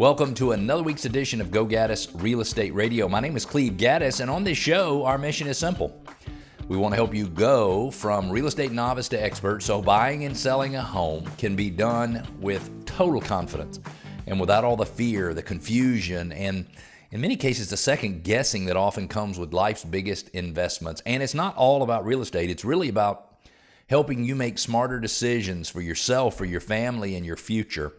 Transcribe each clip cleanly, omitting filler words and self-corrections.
Welcome to another week's edition of Go Gaddis Real Estate Radio. My name is Cleve Gaddis, and on this show, our mission is simple. We want to help you go from real estate novice to expert so buying and selling a home can be done with total confidence and without all the fear, the confusion, and in many cases, the second guessing that often comes with life's biggest investments. And it's not all about real estate. It's really about helping you make smarter decisions for yourself, for your family, and your future.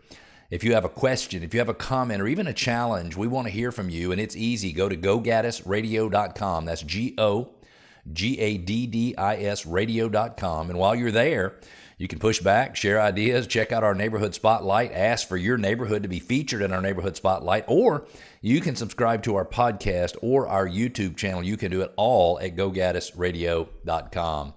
If you have a question, if you have a comment, or even a challenge, we want to hear from you, and it's easy. Go to gogaddisradio.com. That's GOGADDIS radio.com. And while you're there, you can push back, share ideas, check out our neighborhood spotlight, ask for your neighborhood to be featured in our neighborhood spotlight, or you can subscribe to our podcast or our YouTube channel. You can do it all at gogaddisradio.com.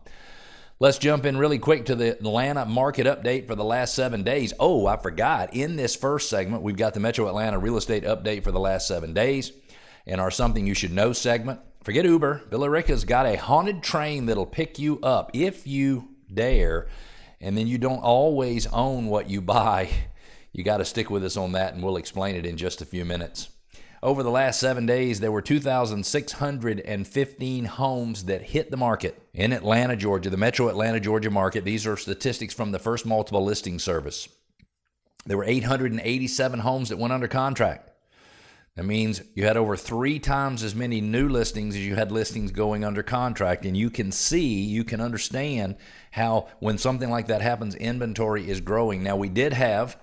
Let's jump in really quick to the Atlanta market update for the last 7 days. Oh, I forgot. In this first segment, we've got the Metro Atlanta real estate update for the last 7 days and our Something You Should Know segment. Forget Uber. Villa Rica's got a haunted train that'll pick you up if you dare, and then you don't always own what you buy. You got to stick with us on that, and we'll explain it in just a few minutes. Over the last 7 days, there were 2,615 homes that hit the market in Atlanta, Georgia, the Metro Atlanta, Georgia market. These are statistics from the First Multiple Listing Service. There were 887 homes that went under contract. That means you had over 3 times as many new listings as you had listings going under contract. And you can understand how when something like that happens, inventory is growing. Now, we did have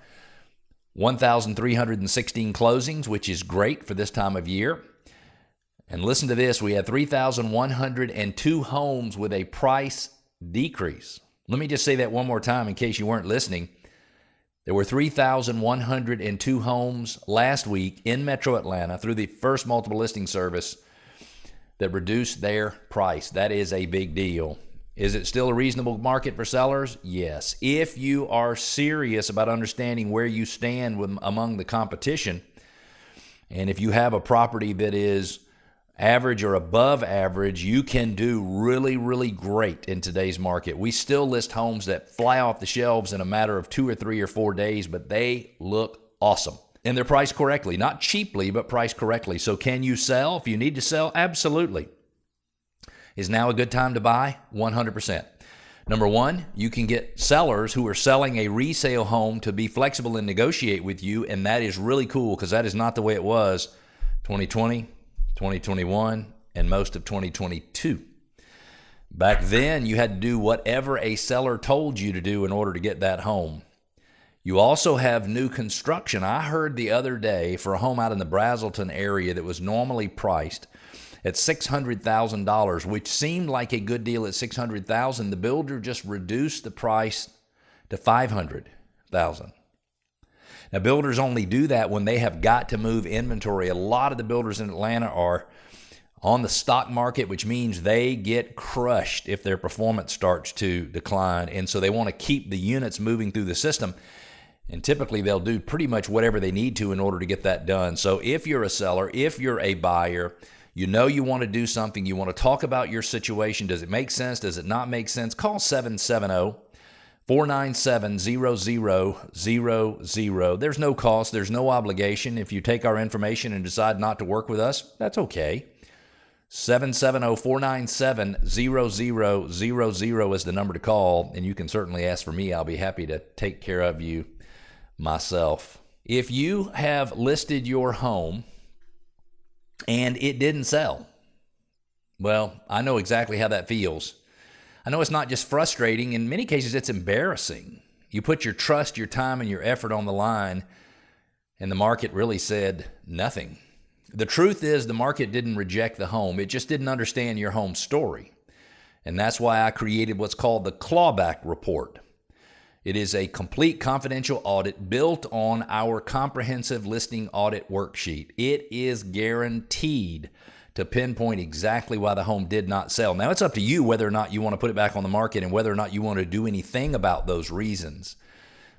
1,316 closings, which is great for this time of year. And listen to this, we had 3,102 homes with a price decrease. Let me just say that one more time in case you weren't listening. There were 3,102 homes last week in Metro Atlanta through the First Multiple Listing Service that reduced their price. That is a big deal. Is it still a reasonable market for sellers? Yes. If you are serious about understanding where you stand among the competition, and if you have a property that is average or above average, you can do really, really great in today's market. We still list homes that fly off the shelves in a matter of 2 or 3 or 4 days, but they look awesome. And they're priced correctly, not cheaply, but priced correctly. So can you sell? If you need to sell, absolutely. Is now a good time to buy? 100%. Number one, you can get sellers who are selling a resale home to be flexible and negotiate with you, and that is really cool because that is not the way it was 2020, 2021, and most of 2022. Back then, you had to do whatever a seller told you to do in order to get that home. You also have new construction. I heard the other day for a home out in the Brazelton area that was normally priced at $600,000, which seemed like a good deal at $600,000. The builder just reduced the price to $500,000. Now, builders only do that when they have got to move inventory. A lot of the builders in Atlanta are on the stock market, which means they get crushed if their performance starts to decline. And so they want to keep the units moving through the system. And typically they'll do pretty much whatever they need to in order to get that done. So if you're a seller, if you're a buyer, you know you want to do something, you want to talk about your situation. Does it make sense? Does it not make sense? Call 770-497-0000. There's no cost. There's no obligation. If you take our information and decide not to work with us, that's okay. 770-497-0000 is the number to call, and you can certainly ask for me. I'll be happy to take care of you myself. If you have listed your home and it didn't sell, well, I know exactly how that feels. I know it's not just frustrating. In many cases, it's embarrassing. You put your trust, your time, and your effort on the line, and the market really said nothing. The truth is the market didn't reject the home. It just didn't understand your home story. And that's why I created what's called the clawback report. It is a complete confidential audit built on our comprehensive listing audit worksheet. It is guaranteed to pinpoint exactly why the home did not sell. Now, it's up to you whether or not you want to put it back on the market and whether or not you want to do anything about those reasons.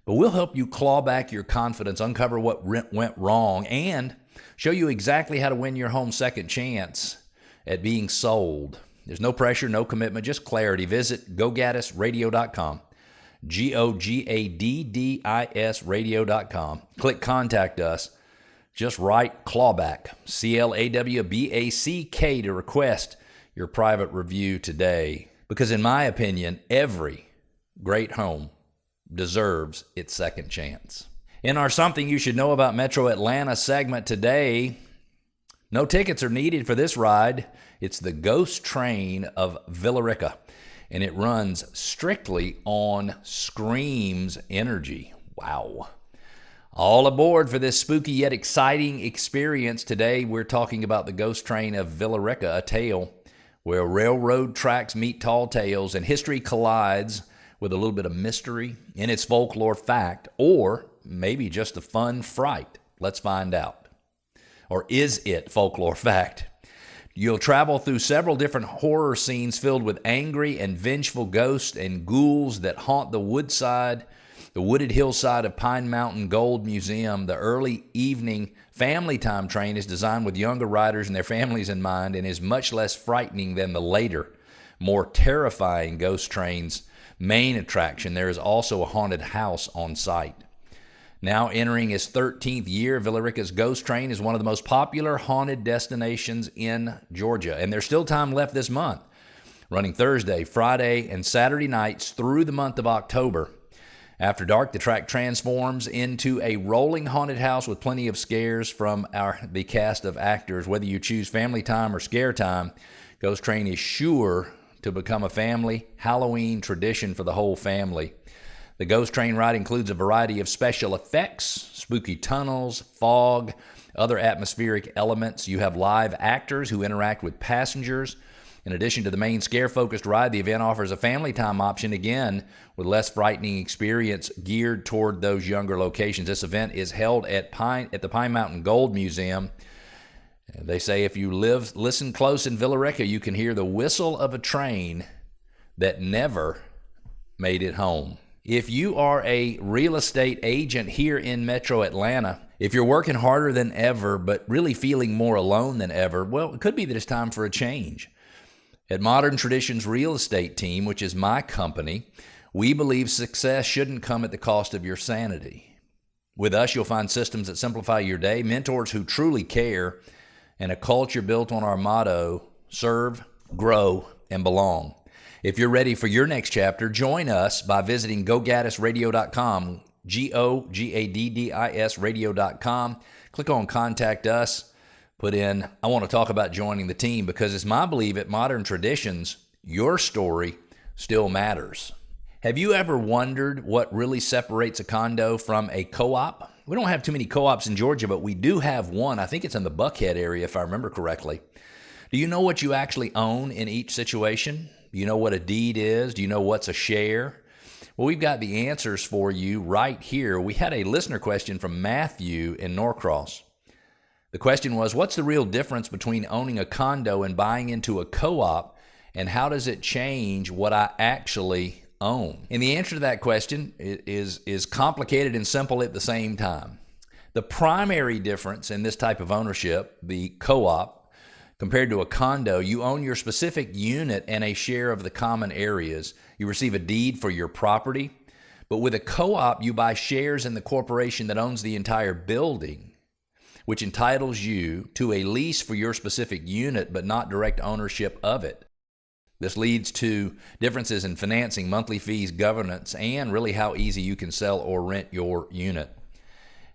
But we'll help you claw back your confidence, uncover what went wrong, and show you exactly how to win your home second chance at being sold. There's no pressure, no commitment, just clarity. Visit gogaddisradio.com. GOGADDIS radio.com. Click contact us. Just write Clawback, CLAWBACK, to request your private review today. Because in my opinion, every great home deserves its second chance. In our Something You Should Know About Metro Atlanta segment today, no tickets are needed for this ride. It's the Ghost Train of Villa Rica, and it runs strictly on Scream's energy. Wow. All aboard for this spooky yet exciting experience. Today, we're talking about the Ghost Train of Villa Rica, a tale where railroad tracks meet tall tales and history collides with a little bit of mystery in its folklore fact, or maybe just a fun fright. Let's find out. Or is it folklore fact? You'll travel through several different horror scenes filled with angry and vengeful ghosts and ghouls that haunt the wooded hillside of Pine Mountain Gold Museum. The early evening family time train is designed with younger riders and their families in mind and is much less frightening than the later, more terrifying Ghost Train's main attraction. There is also a haunted house on site. Now entering its 13th year, Villa Rica's Ghost Train is one of the most popular haunted destinations in Georgia, and there's still time left this month, running Thursday, Friday, and Saturday nights through the month of October. After dark, the track transforms into a rolling haunted house with plenty of scares from the cast of actors. Whether you choose family time or scare time, Ghost Train is sure to become a family Halloween tradition for the whole family. The Ghost Train ride includes a variety of special effects, spooky tunnels, fog, other atmospheric elements. You have live actors who interact with passengers. In addition to the main scare-focused ride, the event offers a family time option, again, with less frightening experience geared toward those younger locations. This event is held at the Pine Mountain Gold Museum. They say if you listen close in Villa Rica, you can hear the whistle of a train that never made it home. If you are a real estate agent here in Metro Atlanta, if you're working harder than ever but really feeling more alone than ever, well, it could be that it's time for a change. At Modern Traditions Real Estate Team, which is my company, we believe success shouldn't come at the cost of your sanity. With us, you'll find systems that simplify your day, mentors who truly care, and a culture built on our motto, serve, grow, and belong. If you're ready for your next chapter, join us by visiting gogaddisradio.com, GOGADDIS radio.com. Click on Contact Us. Put in, I want to talk about joining the team, because it's my belief at Modern Traditions, your story still matters. Have you ever wondered what really separates a condo from a co-op? We don't have too many co-ops in Georgia, but we do have one. I think it's in the Buckhead area, if I remember correctly. Do you know what you actually own in each situation? Do you know what a deed is? Do you know what's a share? Well, we've got the answers for you right here. We had a listener question from Matthew in Norcross. The question was, what's the real difference between owning a condo and buying into a co-op, and how does it change what I actually own? And the answer to that question is complicated and simple at the same time. The primary difference in this type of ownership, the co-op, compared to a condo, you own your specific unit and a share of the common areas. You receive a deed for your property, but with a co-op, you buy shares in the corporation that owns the entire building, which entitles you to a lease for your specific unit, but not direct ownership of it. This leads to differences in financing, monthly fees, governance, and really how easy you can sell or rent your unit.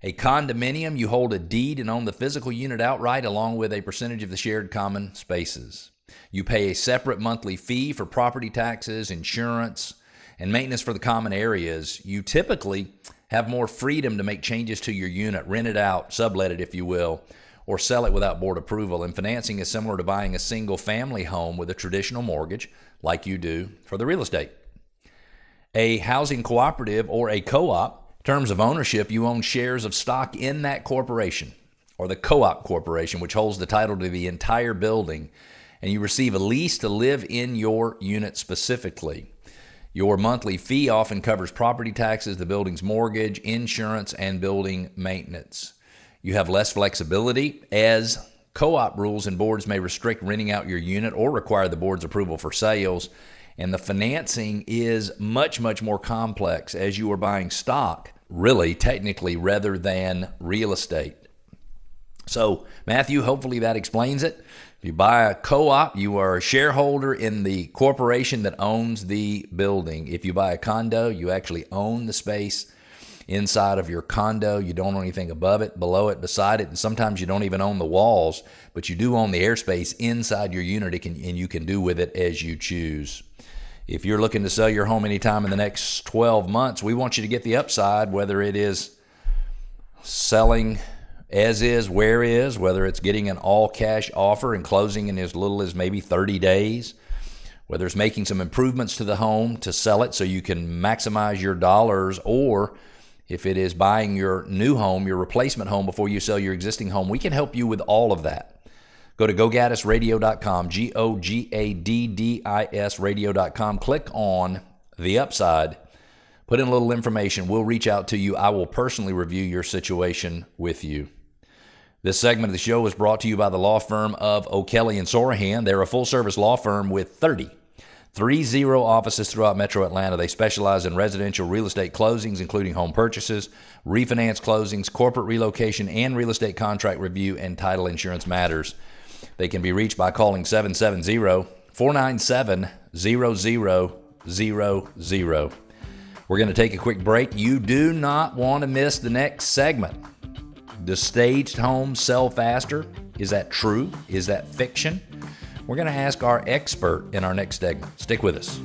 A condominium, you hold a deed and own the physical unit outright, along with a percentage of the shared common spaces. You pay a separate monthly fee for property taxes, insurance, and maintenance for the common areas. You typically have more freedom to make changes to your unit, rent it out, sublet it if you will, or sell it without board approval. And financing is similar to buying a single family home with a traditional mortgage like you do for the real estate. A housing cooperative or a co-op, in terms of ownership, you own shares of stock in that corporation or the co-op corporation, which holds the title to the entire building, and you receive a lease to live in your unit specifically. Your monthly fee often covers property taxes, the building's mortgage, insurance, and building maintenance. You have less flexibility, as co-op rules and boards may restrict renting out your unit or require the board's approval for sales. And the financing is much, much more complex, as you are buying stock, really, technically, rather than real estate. So, Matthew, hopefully that explains it. If you buy a co-op, you are a shareholder in the corporation that owns the building. If you buy a condo, you actually own the space inside of your condo. You don't own anything above it, below it, beside it, and sometimes you don't even own the walls, but you do own the airspace inside your unit, and you can do with it as you choose. If you're looking to sell your home anytime in the next 12 months, we want you to get the upside, whether it is selling as is, where is, whether it's getting an all-cash offer and closing in as little as maybe 30 days, whether it's making some improvements to the home to sell it so you can maximize your dollars, or if it is buying your new home, your replacement home before you sell your existing home, we can help you with all of that. Go to GoGaddisRadio.com, GoGaddis Radio.com. Click on the upside. Put in a little information. We'll reach out to you. I will personally review your situation with you. This segment of the show is brought to you by the law firm of O'Kelly and Sorahan. They're a full-service law firm with 30 offices throughout Metro Atlanta. They specialize in residential real estate closings, including home purchases, refinance closings, corporate relocation, and real estate contract review and title insurance matters. They can be reached by calling 770-497-0000. We're going to take a quick break. You do not want to miss the next segment. Does staged homes sell faster? Is that true? Is that fiction? We're going to ask our expert in our next segment. Stick with us.